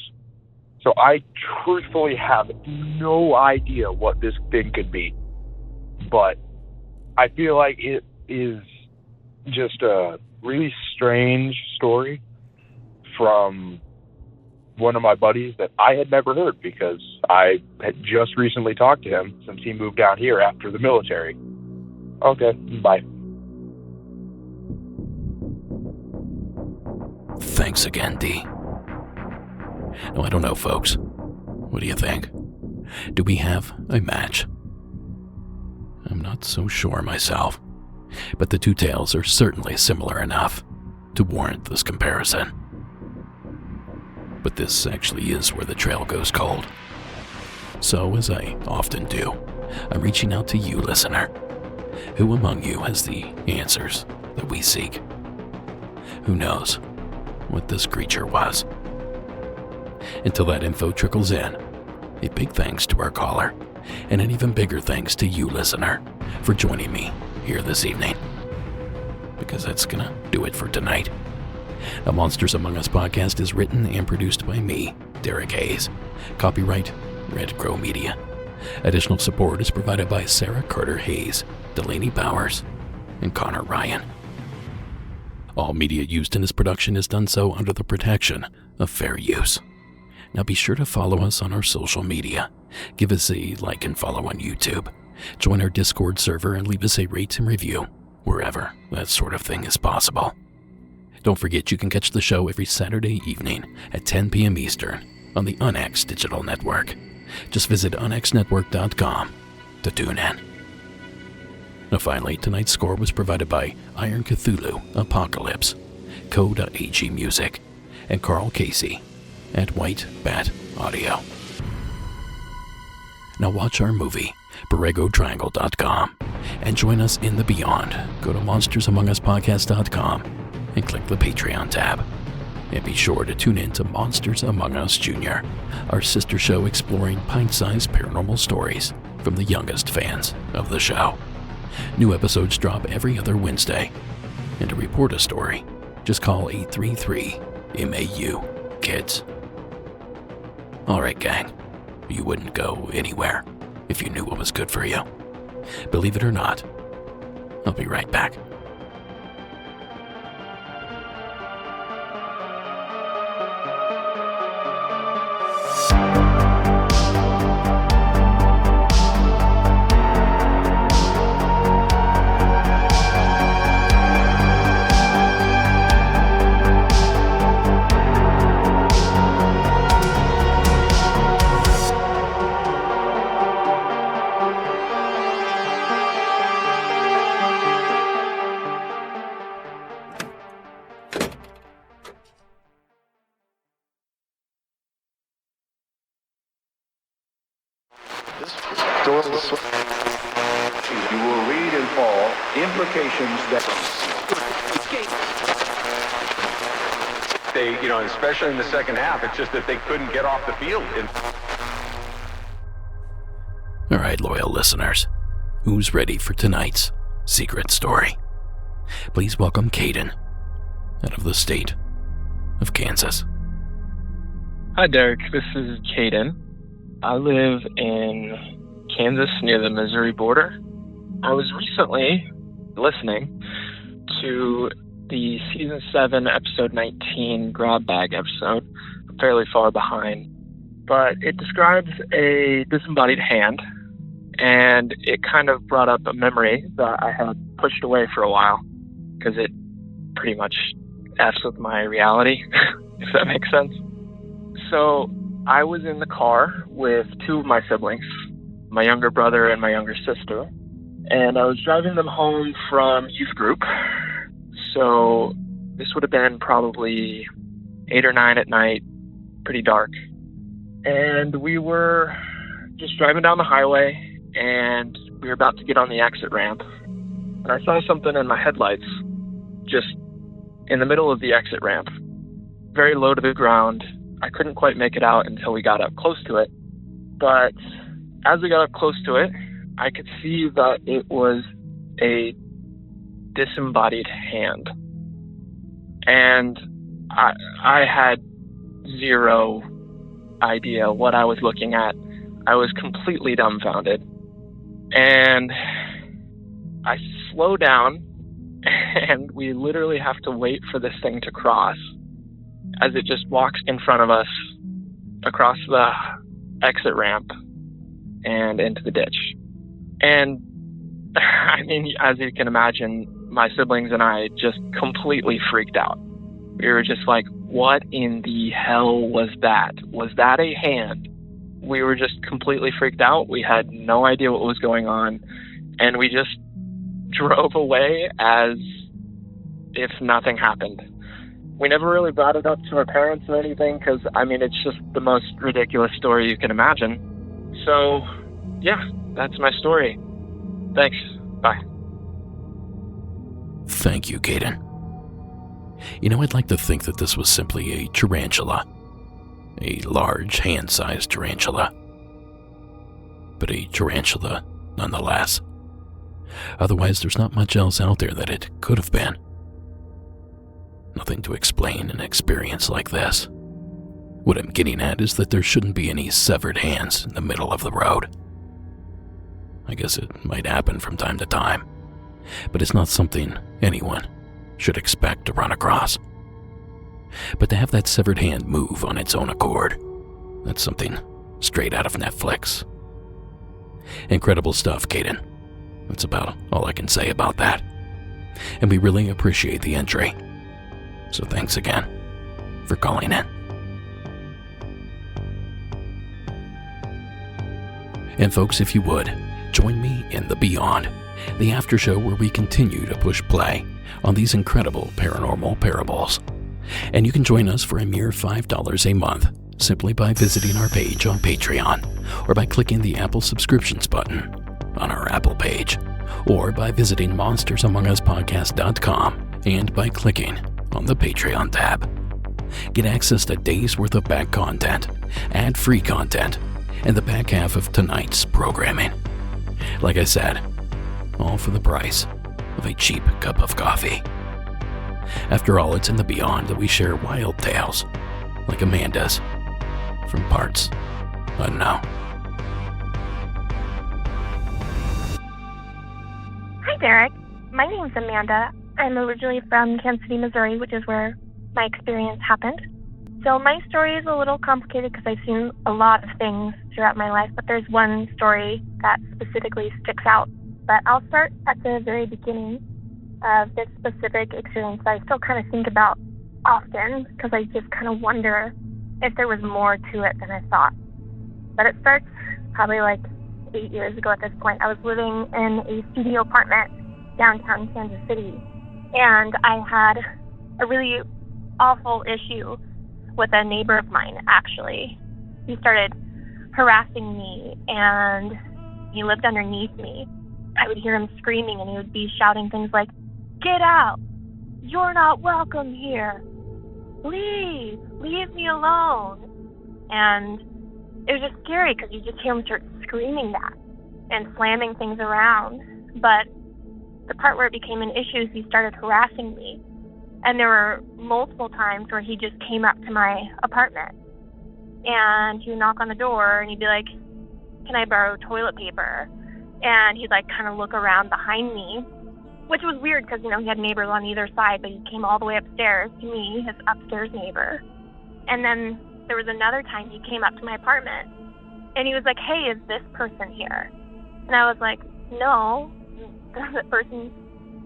So I truthfully have no idea what this thing could be. But I feel like it is just a really strange story from one of my buddies that I had never heard because I had just recently talked to him since he moved down here after the military. Okay, bye. Thanks again, D. No, I don't know, folks. What do you think? Do we have a match? I'm not so sure myself, but the two tales are certainly similar enough to warrant this comparison. But this actually is where the trail goes cold. So, as I often do, I'm reaching out to you, listener. Who among you has the answers that we seek? Who knows what this creature was? Until that info trickles in, a big thanks to our caller, and an even bigger thanks to you, listener, for joining me here this evening. Because that's gonna do it for tonight. The Monsters Among Us podcast is written and produced by me, Derek Hayes. Copyright Red Crow Media. Additional support is provided by Sarah Carter Hayes, Delaney Bowers, and Connor Ryan. All media used in this production is done so under the protection of fair use. Now be sure to follow us on our social media. Give us a like and follow on YouTube. Join our Discord server and leave us a rate and review wherever that sort of thing is possible. Don't forget you can catch the show every Saturday evening at 10 p.m. Eastern on the UNX Digital Network. Just visit unxnetwork.com to tune in. Now finally, tonight's score was provided by Iron Cthulhu Apocalypse, Co.ag Music, and Carl Casey at White Bat Audio. Now watch our movie, BorregoTriangle.com, and join us in the beyond. Go to MonstersAmongUsPodcast.com and click the Patreon tab. And be sure to tune in to Monsters Among Us Jr., our sister show exploring pint-sized paranormal stories from the youngest fans of the show. New episodes drop every other Wednesday. And to report a story, just call 833-MAU, kids. Alright, gang, you wouldn't go anywhere if you knew what was good for you. Believe it or not, I'll be right back. You will read in Paul implications that They, especially in the second half, it's just that they couldn't get off the field. All right, loyal listeners, who's ready for tonight's secret story? Please welcome Caden, out of the state of Kansas. Hi, Derek. This is Caden. I live in Kansas near the Missouri border. I was recently listening to the Season 7, Episode 19 Grab Bag episode. I'm fairly far behind. But it describes a disembodied hand, and it kind of brought up a memory that I had pushed away for a while, because it pretty much F's with my reality, if that makes sense. So I was in the car with two of my siblings, my younger brother and my younger sister, and I was driving them home from youth group. So this would have been probably 8 or 9 at night, pretty dark. And we were just driving down the highway, and we were about to get on the exit ramp. And I saw something in my headlights just in the middle of the exit ramp, very low to the ground. I couldn't quite make it out until we got up close to it. But as we got up close to it, I could see that it was a disembodied hand. And I had zero idea what I was looking at. I was completely dumbfounded. And I slow down, and we literally have to wait for this thing to cross as it just walks in front of us across the exit ramp and into the ditch. And I mean, as you can imagine, my siblings and I just completely freaked out. We were just like, what in the hell was that? Was that a hand? We were just completely freaked out. We had no idea what was going on. And we just drove away as if nothing happened. We never really brought it up to our parents or anything because, I mean, it's just the most ridiculous story you can imagine. So, yeah, that's my story. Thanks. Bye. Thank you, Caden. I'd like to think that this was simply a tarantula. A large, hand-sized tarantula. But a tarantula, nonetheless. Otherwise, there's not much else out there that it could have been. Nothing to explain an experience like this. What I'm getting at is that there shouldn't be any severed hands in the middle of the road. I guess it might happen from time to time, but it's not something anyone should expect to run across. But to have that severed hand move on its own accord, that's something straight out of Netflix. Incredible stuff, Caden. That's about all I can say about that. And we really appreciate the entry. So thanks again for calling in. And folks, if you would, join me in the Beyond, the after show where we continue to push play on these incredible paranormal parables. And you can join us for a mere $5 a month simply by visiting our page on Patreon, or by clicking the Apple subscriptions button on our Apple page, or by visiting monstersamonguspodcast.com and by clicking on the Patreon tab. Get access to days worth of back content, ad-free content, and the back half of tonight's programming. Like I said, all for the price of a cheap cup of coffee. After all, it's in the beyond that we share wild tales, like Amanda's, from parts unknown. Hi, Derek. My name's Amanda. I'm originally from Kansas City, Missouri, which is where my experience happened. So my story is a little complicated because I've seen a lot of things throughout my life, but there's one story that specifically sticks out. But I'll start at the very beginning of this specific experience that I still kind of think about often because I just kind of wonder if there was more to it than I thought. But it starts probably like 8 years ago at this point. I was living in a studio apartment downtown Kansas City, and I had a really awful issue with a neighbor of mine, actually. He started harassing me, and he lived underneath me. I would hear him screaming, and he would be shouting things like, "Get out! You're not welcome here! Leave! Leave me alone!" And it was just scary because you just hear him start screaming that and slamming things around. But the part where it became an issue is he started harassing me. And there were multiple times where he just came up to my apartment and he would knock on the door and he'd be like, "Can I borrow toilet paper?" And he'd like kind of look around behind me, which was weird because, you know, he had neighbors on either side, but he came all the way upstairs to me, his upstairs neighbor. And then there was another time he came up to my apartment and he was like, "Hey, is this person here?" And I was like, "No, that person's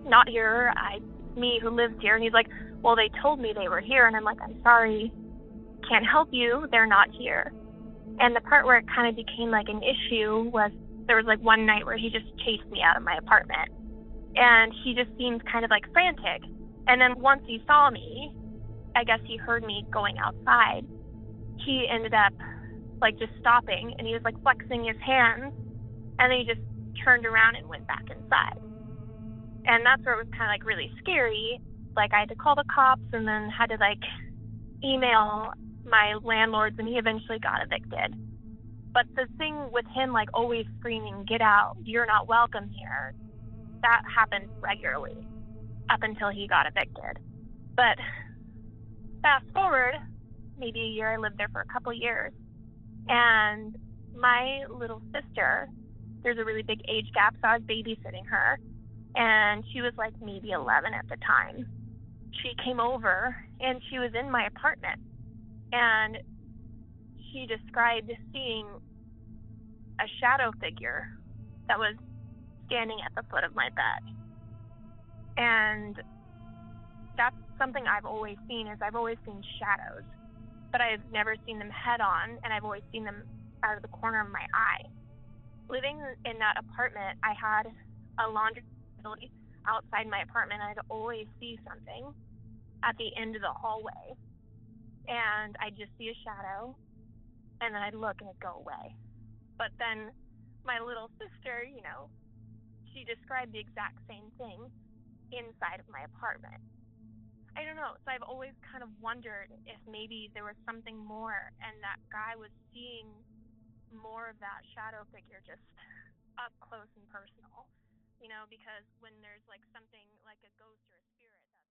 not here. It's me who lives here." And he's like, "Well, they told me they were here." And I'm like, "I'm sorry, can't help you. They're not here." And the part where it kind of became like an issue was there was like one night where he just chased me out of my apartment. And he just seemed kind of like frantic. And then once he saw me, I guess he heard me going outside, he ended up like just stopping and he was like flexing his hands. And then he just turned around and went back inside. And that's where it was kind of like really scary. Like I had to call the cops and then had to like email my landlords, and he eventually got evicted. But the thing with him like always screaming, "Get out, you're not welcome here," that happened regularly up until he got evicted. But fast forward maybe a year, I lived there for a couple years, and my little sister, there's a really big age gap, so I was babysitting her, and she was like maybe 11 at the time. She came over and she was in my apartment, and she described seeing a shadow figure that was standing at the foot of my bed. And that's something I've always seen, is I've always seen shadows, but I've never seen them head on, and I've always seen them out of the corner of my eye. Living in that apartment, I had a laundry facility outside my apartment. I'd always see something at the end of the hallway, and I'd just see a shadow, and then I'd look and it'd go away. But then my little sister, you know, she described the exact same thing inside of my apartment. I don't know, so I've always kind of wondered if maybe there was something more and that guy was seeing more of that shadow figure just up close and personal, you know, because when there's like something like a ghost or a